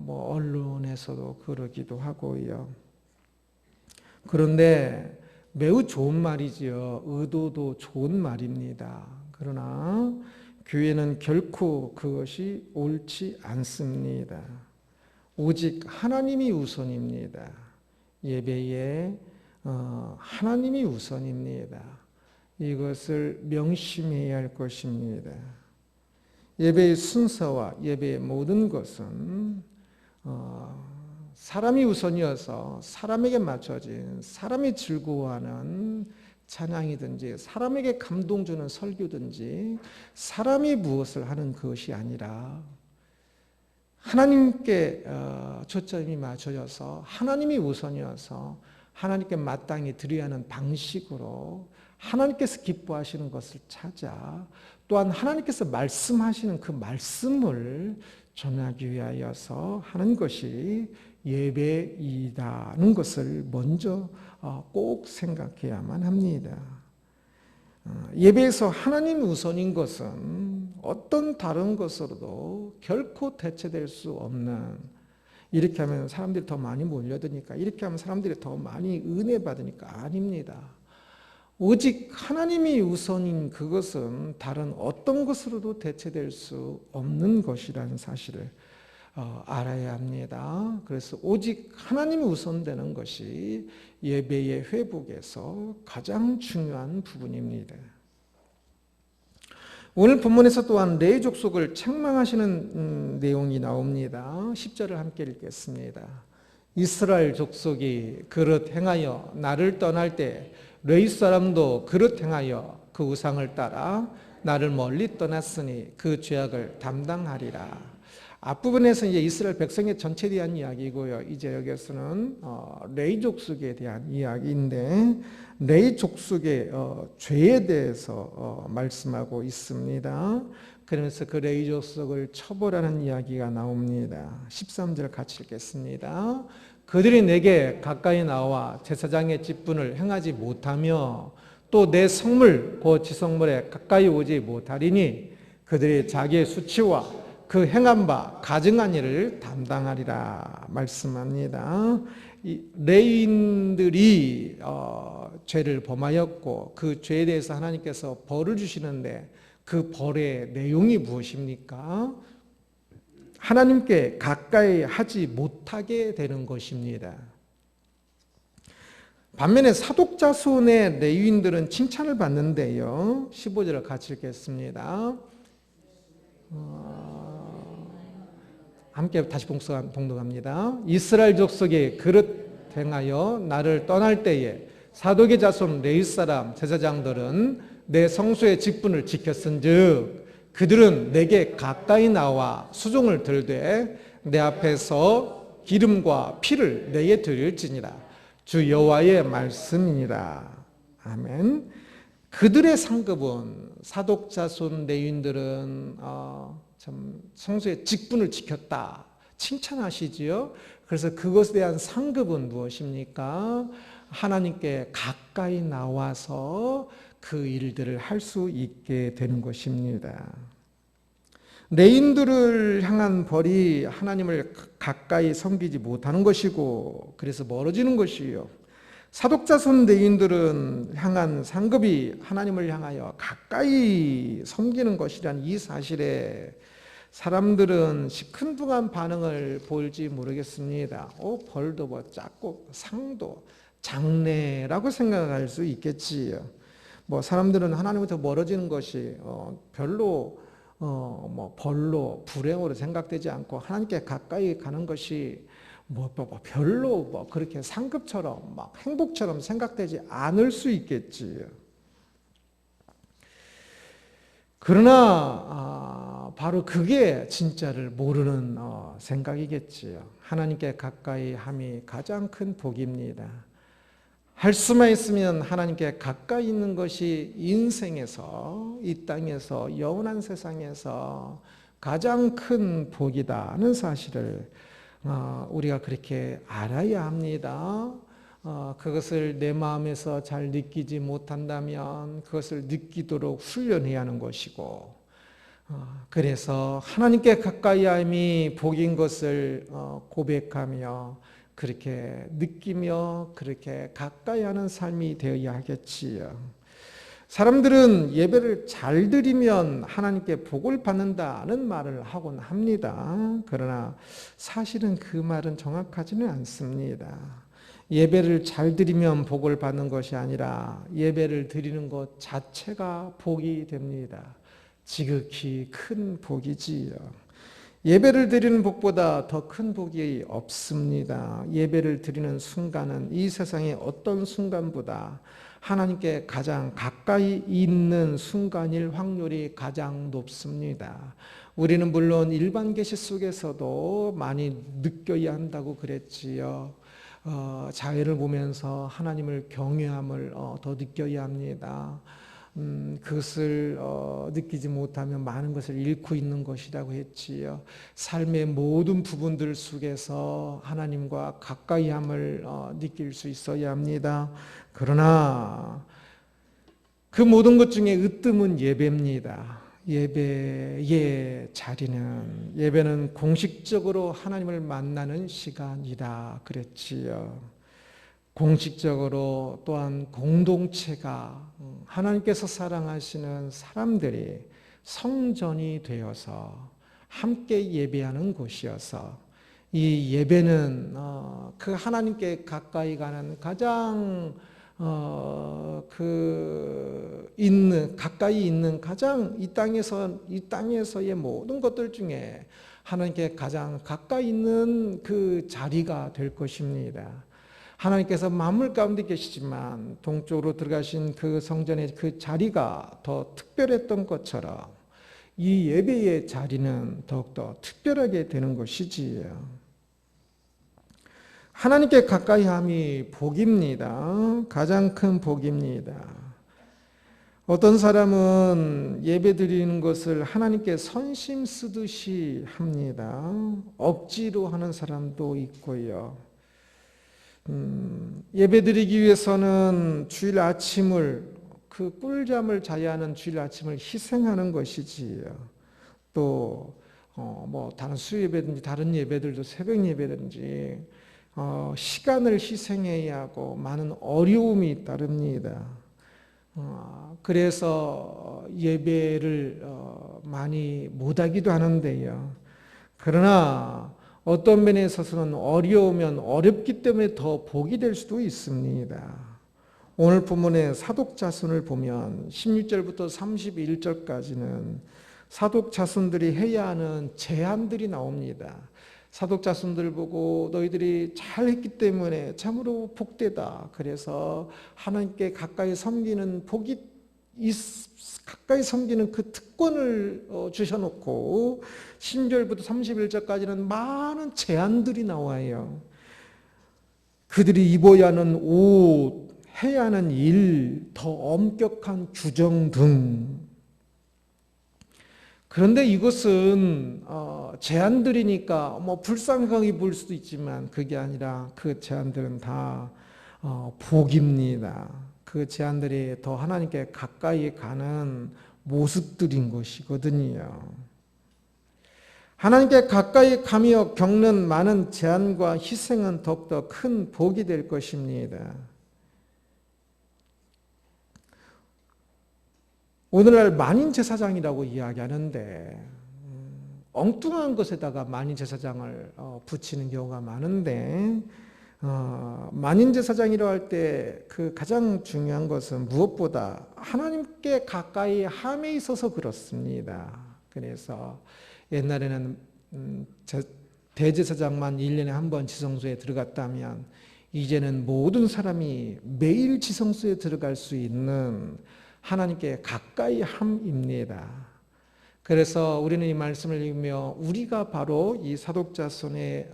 언론에서도 그러기도 하고요. 그런데 매우 좋은 말이지요. 의도도 좋은 말입니다. 그러나 교회는 결코 그것이 옳지 않습니다. 오직 하나님이 우선입니다. 예배에 하나님이 우선입니다. 이것을 명심해야 할 것입니다. 예배의 순서와 예배의 모든 것은 사람이 우선이어서 사람에게 맞춰진 사람이 즐거워하는 찬양이든지 사람에게 감동 주는 설교든지 사람이 무엇을 하는 것이 아니라 하나님께 초점이 맞춰져서 하나님이 우선이어서 하나님께 마땅히 드려야 하는 방식으로 하나님께서 기뻐하시는 것을 찾아 또한 하나님께서 말씀하시는 그 말씀을 전하기 위하여서 하는 것이 예배이다는 것을 먼저 꼭 생각해야만 합니다. 예배에서 하나님 우선인 것은 어떤 다른 것으로도 결코 대체될 수 없는 이렇게 하면 사람들이 더 많이 몰려드니까, 이렇게 하면 사람들이 더 많이 은혜 받으니까. 아닙니다. 오직 하나님이 우선인 그것은 다른 어떤 것으로도 대체될 수 없는 것이라는 사실을 알아야 합니다. 그래서 오직 하나님이 우선되는 것이 예배의 회복에서 가장 중요한 부분입니다. 오늘 본문에서 또한 레위 족속을 책망하시는 내용이 나옵니다. 10절을 함께 읽겠습니다. 이스라엘 족속이 그릇 행하여 나를 떠날 때 레위 사람도 그릇 행하여 그 우상을 따라 나를 멀리 떠났으니 그 죄악을 담당하리라. 앞부분에서 이제 이스라엘 백성의 전체에 대한 이야기고요. 이제 여기서는 레위 족속에 대한 이야기인데, 레위 족속의 죄에 대해서 말씀하고 있습니다. 그러면서 그 레위 족속을 처벌하는 이야기가 나옵니다. 13절 같이 읽겠습니다. 그들이 내게 가까이 나와 제사장의 직분을 행하지 못하며 또 내 성물 곧 지성물에 가까이 오지 못하리니 그들이 자기의 수치와 그 행한 바 가증한 일을 담당하리라 말씀합니다. 이 레위인들이 죄를 범하였고 그 죄에 대해서 하나님께서 벌을 주시는데 그 벌의 내용이 무엇입니까? 하나님께 가까이 하지 못하게 되는 것입니다. 반면에 사독자손의 레위인들은 칭찬을 받는데요. 15절을 같이 읽겠습니다. 함께 다시 봉독합니다. 이스라엘 족속이 그릇 행하여 나를 떠날 때에 사독의 자손 레위 사람 제사장들은 내 성소의 직분을 지켰은즉 그들은 내게 가까이 나와 수종을 들되 내 앞에서 기름과 피를 내게 드릴지니라. 주 여호와의 말씀이니라. 아멘. 그들의 상급은 사독자손 레위인들은 참 성소의 직분을 지켰다 칭찬하시지요. 그래서 그것에 대한 상급은 무엇입니까? 하나님께 가까이 나와서 그 일들을 할 수 있게 되는 것입니다. 레위인들을 향한 벌이 하나님을 가까이 섬기지 못하는 것이고 그래서 멀어지는 것이요. 사독자손 레위인들은 향한 상급이 하나님을 향하여 가까이 섬기는 것이라는 이 사실에 사람들은 시큰둥한 반응을 보일지 모르겠습니다. 벌도 뭐 작고 상도 장래라고 생각할 수 있겠지요. 뭐 사람들은 하나님부터 멀어지는 것이 별로 벌로 불행으로 생각되지 않고 하나님께 가까이 가는 것이 별로 그렇게 상급처럼 막 행복처럼 생각되지 않을 수 있겠지요. 그러나 바로 그게 진짜를 모르는 생각이겠지요. 하나님께 가까이 함이 가장 큰 복입니다. 할 수만 있으면 하나님께 가까이 있는 것이 인생에서, 이 땅에서, 영원한 세상에서 가장 큰 복이다는 사실을 우리가 그렇게 알아야 합니다. 그것을 내 마음에서 잘 느끼지 못한다면 그것을 느끼도록 훈련해야 하는 것이고, 그래서 하나님께 가까이 함이 복인 것을 고백하며 그렇게 느끼며 그렇게 가까이 하는 삶이 되어야 하겠지요. 사람들은 예배를 잘 드리면 하나님께 복을 받는다는 말을 하곤 합니다. 그러나 사실은 그 말은 정확하지는 않습니다. 예배를 잘 드리면 복을 받는 것이 아니라 예배를 드리는 것 자체가 복이 됩니다. 지극히 큰 복이지요. 예배를 드리는 복보다 더 큰 복이 없습니다. 예배를 드리는 순간은 이 세상의 어떤 순간보다 하나님께 가장 가까이 있는 순간일 확률이 가장 높습니다. 우리는 물론 일반 계시 속에서도 많이 느껴야 한다고 그랬지요. 자연을 보면서 하나님을 경외함을 더 느껴야 합니다. 그것을 느끼지 못하면 많은 것을 잃고 있는 것이라고 했지요. 삶의 모든 부분들 속에서 하나님과 가까이함을 느낄 수 있어야 합니다. 그러나 그 모든 것 중에 으뜸은 예배입니다. 예배의 자리는, 예배는 공식적으로 하나님을 만나는 시간이라 그랬지요. 공식적으로 또한 공동체가, 하나님께서 사랑하시는 사람들이 성전이 되어서 함께 예배하는 곳이어서, 이 예배는 그 하나님께 가까이 가는 가장 가까이 있는 가장 이 땅에서의 모든 것들 중에 하나님께 가장 가까이 있는 그 자리가 될 것입니다. 하나님께서 만물 가운데 계시지만 동쪽으로 들어가신 그 성전의 그 자리가 더 특별했던 것처럼 이 예배의 자리는 더욱더 특별하게 되는 것이지요. 하나님께 가까이함이 복입니다. 가장 큰 복입니다. 어떤 사람은 예배 드리는 것을 하나님께 선심 쓰듯이 합니다. 억지로 하는 사람도 있고요. 예배 드리기 위해서는 주일 아침을, 그 꿀잠을 자야 하는 주일 아침을 희생하는 것이지요. 또 다른 수예배든지 다른 예배들도 새벽 예배든지 시간을 희생해야 하고 많은 어려움이 따릅니다. 그래서 예배를 많이 못하기도 하는데요. 그러나 어떤 면에 있어서는 어려우면 어렵기 때문에 더 복이 될 수도 있습니다. 오늘 본문의 사독자손을 보면 16절부터 31절까지는 사독자손들이 해야 하는 제안들이 나옵니다. 사독자손들 보고 너희들이 잘했기 때문에 참으로 복되다. 그래서 하나님께 가까이 섬기는 가까이 섬기는 그 특권을 주셔놓고 10절부터 31절까지는 많은 제안들이 나와요. 그들이 입어야 하는 옷, 해야 하는 일, 더 엄격한 규정 등. 그런데 이것은 제안들이니까 불쌍하게 보일 수도 있지만 그게 아니라 그 제안들은 다 복입니다. 그 제안들이 더 하나님께 가까이 가는 모습들인 것이거든요. 하나님께 가까이 가며 겪는 많은 제안과 희생은 더욱더 큰 복이 될 것입니다. 오늘날 만인제사장이라고 이야기하는데 엉뚱한 것에다가 만인제사장을 붙이는 경우가 많은데 만인제사장이라고 할 때 그 가장 중요한 것은 무엇보다 하나님께 가까이 함에 있어서 그렇습니다. 그래서 옛날에는 대제사장만 1년에 한 번 지성소에 들어갔다면 이제는 모든 사람이 매일 지성소에 들어갈 수 있는 하나님께 가까이 함입니다. 그래서 우리는 이 말씀을 읽으며 우리가 바로 이 사독자손의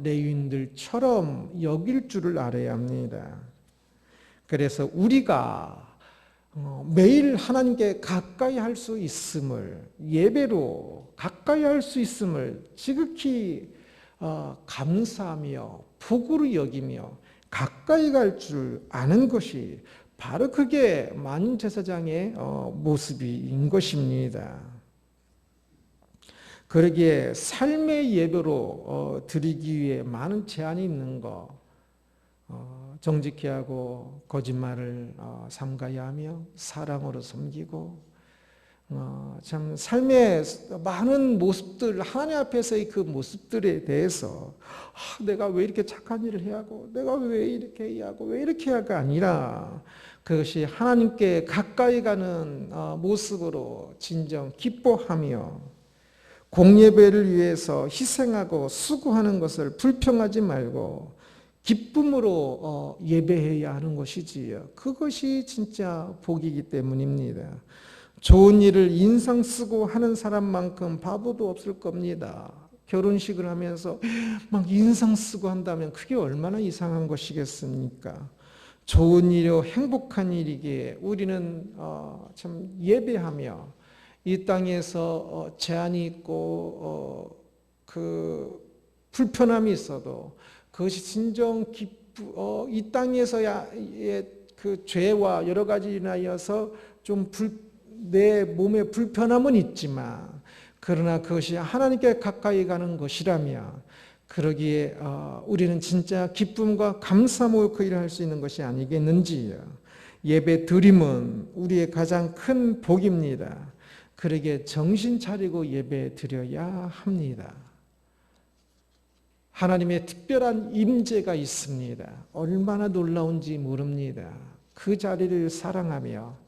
레위인들처럼 여길 줄을 알아야 합니다. 그래서 우리가 매일 하나님께 가까이 할 수 있음을, 예배로 가까이 할 수 있음을 지극히 감사하며 복으로 여기며 가까이 갈 줄 아는 것이 바로 그게 만인제사장의 모습인 것입니다. 그러기에 삶의 예배로 드리기 위해 많은 제한이 있는 것, 정직히 하고 거짓말을 삼가야 하며 사랑으로 섬기고 참 삶의 많은 모습들, 하나님 앞에서의 그 모습들에 대해서 내가 왜 이렇게 착한 일을 해야 하고 내가 왜 이렇게 해야 하고 왜 이렇게 해야가 아니라 그것이 하나님께 가까이 가는 모습으로 진정 기뻐하며 공예배를 위해서 희생하고 수고하는 것을 불평하지 말고 기쁨으로 예배해야 하는 것이지요. 그것이 진짜 복이기 때문입니다. 좋은 일을 인상 쓰고 하는 사람만큼 바보도 없을 겁니다. 결혼식을 하면서 막 인상 쓰고 한다면 그게 얼마나 이상한 것이겠습니까? 좋은 일이요 행복한 일이기에 우리는 참 예배하며 이 땅에서 제한이 있고 그 불편함이 있어도 그것이 진정 이 땅에서의 그 죄와 여러 가지 인하여서 좀 내 몸에 불편함은 있지만 그러나 그것이 하나님께 가까이 가는 것이라며 그러기에 우리는 진짜 기쁨과 감사함으로 그 일을 할 수 있는 것이 아니겠는지요. 예배 드림은 우리의 가장 큰 복입니다. 그러기에 정신 차리고 예배 드려야 합니다. 하나님의 특별한 임재가 있습니다. 얼마나 놀라운지 모릅니다. 그 자리를 사랑하며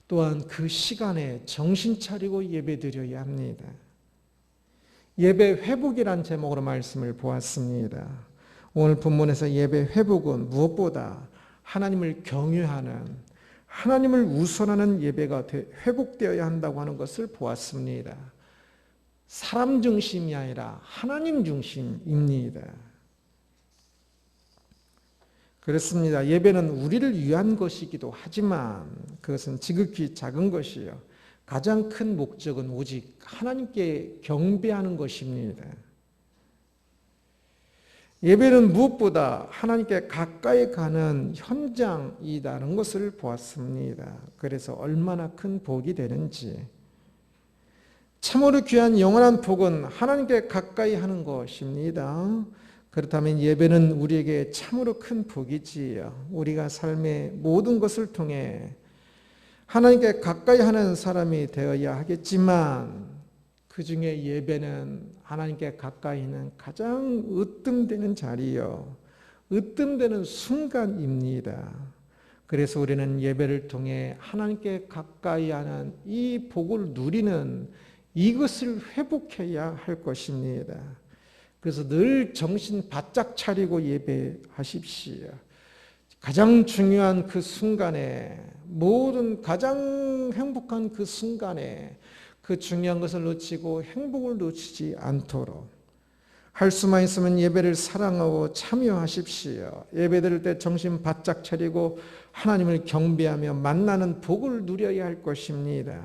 또한 그 시간에 정신 차리고 예배 드려야 합니다. 예배 회복이란 제목으로 말씀을 보았습니다. 오늘 본문에서 예배 회복은 무엇보다 하나님을 경외하는, 하나님을 우선하는 예배가 회복되어야 한다고 하는 것을 보았습니다. 사람 중심이 아니라 하나님 중심입니다. 그렇습니다. 예배는 우리를 위한 것이기도 하지만 그것은 지극히 작은 것이요. 가장 큰 목적은 오직 하나님께 경배하는 것입니다. 예배는 무엇보다 하나님께 가까이 가는 현장이라는 것을 보았습니다. 그래서 얼마나 큰 복이 되는지. 참으로 귀한 영원한 복은 하나님께 가까이 하는 것입니다. 그렇다면 예배는 우리에게 참으로 큰 복이지요. 우리가 삶의 모든 것을 통해 하나님께 가까이 하는 사람이 되어야 하겠지만 그 중에 예배는 하나님께 가까이 있는 가장 으뜸되는 자리요. 으뜸되는 순간입니다. 그래서 우리는 예배를 통해 하나님께 가까이 하는 이 복을 누리는 이것을 회복해야 할 것입니다. 그래서 늘 정신 바짝 차리고 예배하십시오. 가장 중요한 그 순간에, 모든 가장 행복한 그 순간에 그 중요한 것을 놓치고 행복을 놓치지 않도록 할 수만 있으면 예배를 사랑하고 참여하십시오. 예배 드릴 때 정신 바짝 차리고 하나님을 경배하며 만나는 복을 누려야 할 것입니다.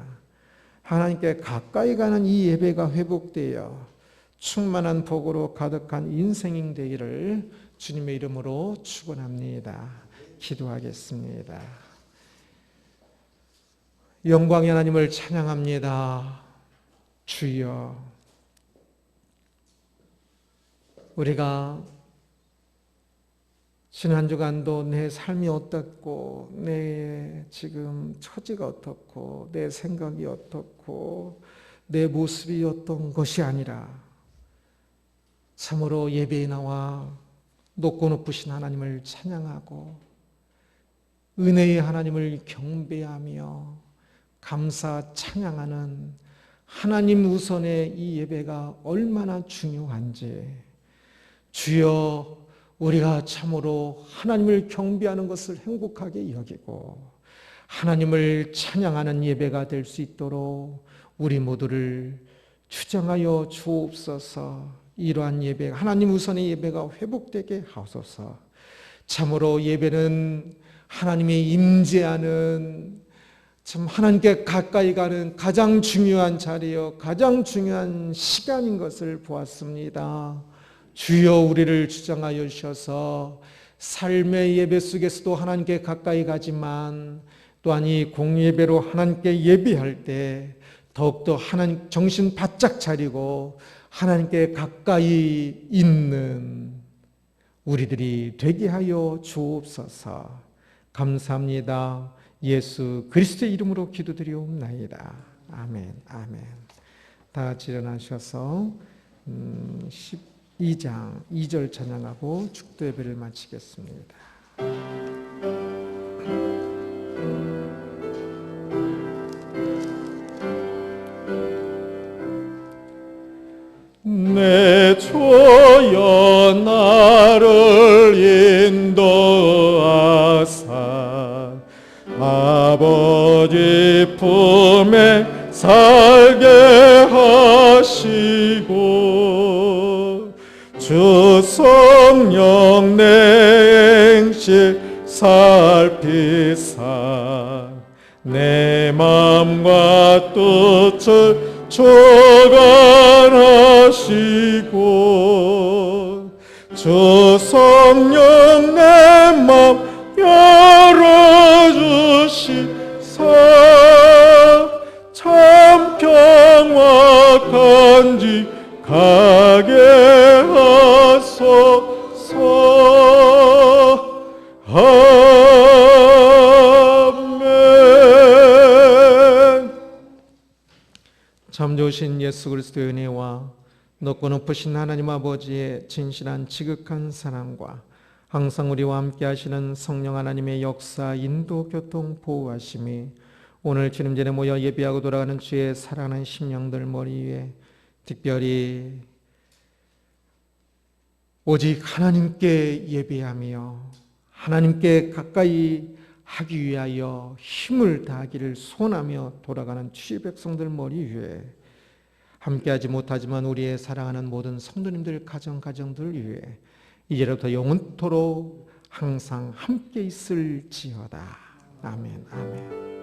하나님께 가까이 가는 이 예배가 회복되어 충만한 복으로 가득한 인생이 되기를 주님의 이름으로 축원합니다. 기도하겠습니다. 영광의 하나님을 찬양합니다. 주여, 우리가 지난 한 주간도 내 삶이 어떻고 내 지금 처지가 어떻고 내 생각이 어떻고 내 모습이 어떤 것이 아니라 참으로 예배에 나와 높고 높으신 하나님을 찬양하고 은혜의 하나님을 경배하며 감사 찬양하는 하나님 우선의 이 예배가 얼마나 중요한지, 주여, 우리가 참으로 하나님을 경배하는 것을 행복하게 여기고 하나님을 찬양하는 예배가 될 수 있도록 우리 모두를 주장하여 주옵소서. 이러한 예배, 하나님 우선의 예배가 회복되게 하소서. 참으로 예배는 하나님의 임재하는, 참 하나님께 가까이 가는 가장 중요한 자리요, 가장 중요한 시간인 것을 보았습니다. 주여, 우리를 주장하여 주셔서 삶의 예배 속에서도 하나님께 가까이 가지만 또한 이 공예배로 하나님께 예배할 때 더욱더 하나님 정신 바짝 차리고 하나님께 가까이 있는 우리들이 되게 하여 주옵소서. 감사합니다. 예수 그리스도의 이름으로 기도드리옵나이다. 아멘. 아멘. 다 같이 일어나셔서 12장 2절 찬양하고 축도 예배를 마치겠습니다. 내 주여 나를 인도하사 아버지 품에 살게 하시고 주 성령 내 행실 살피사 내 마음과 뜻을 주관하시고 주 성령 내 마음 열어주시사 하게 하소서. 아멘. 참 좋으신 예수 그리스도의 은혜와 높고 높으신 하나님 아버지의 진실한 지극한 사랑과 항상 우리와 함께 하시는 성령 하나님의 역사, 인도, 교통, 보호하심이 오늘 주님전에 모여 예배하고 돌아가는 주의 사랑하는 심령들 머리 위에 특별히 오직 하나님께 예배하며 하나님께 가까이 하기 위하여 힘을 다하기를 소원하며 돌아가는 주의 백성들 머리 위에 함께하지 못하지만 우리의 사랑하는 모든 성도님들 가정들 위해 이제부터 영원토록 항상 함께 있을지어다. 아멘. 아멘.